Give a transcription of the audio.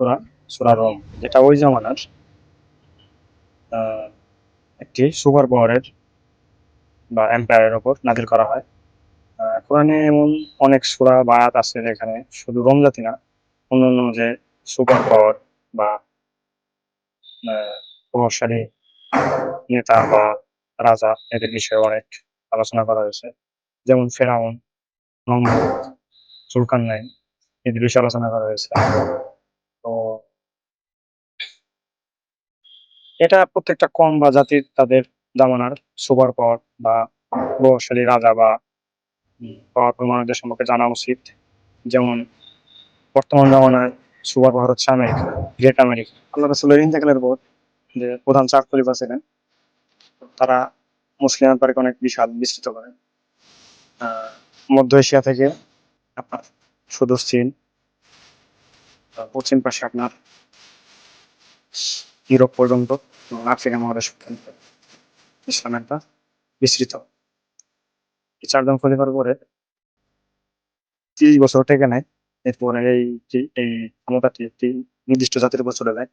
সূরা সূরা room, যেটা ওই জামানার আহ, একটি সুপার পাওয়ারের বা এম্পায়ারের উপর নাজিল করা হয়। কোরআনে এমন অনেক সূরা বা আয়াত আছে যেখানে শুধু রোম জাতি না, অন্যান্য যে সুপার পাওয়ার বা প্রভাবশালী নেতা বা রাজা এদের বিষয়ে অনেক আলোচনা করা হয়েছে। যেমন ফেরাউন, নমরুদ, জুলকারনাইন এদের বিষয়ে আলোচনা করা হয়েছে। তো এটা প্রত্যেকটা কম বা জাতির তাদের জামানার সুপার পাওয়ার বা প্রভাবশালী রাজা বা পাওয়ারফুল মানুষদের সম্পর্কে জানা উচিত। যেমন বর্তমান জামানায় সুপার পাওয়ার হচ্ছে আমেরিকা, গ্রেট আমেরিকা। আল্লাহ রাসূলের ইন্তেকালের পর যে প্রধান ৪ খলিফা ছিলেন, তারা মুসলিম এম্পায়ারকে অনেক বিশাল বিস্তৃত করেন। মধ্য এশিয়া থেকে আপনার সুদূর চীন, পশ্চিম পাশে আপনার ইউরোপ পর্যন্ত এবং আফ্রিকা মহাদেশ পর্যন্ত ইসলাম একটা বিস্তৃত। এই ৪ জন খলিফার পরে ৩০ বছর টেকে নেয়। এরপরে এই ক্ষমতাটি একটি নির্দিষ্ট জাতির উপর চলে যায়।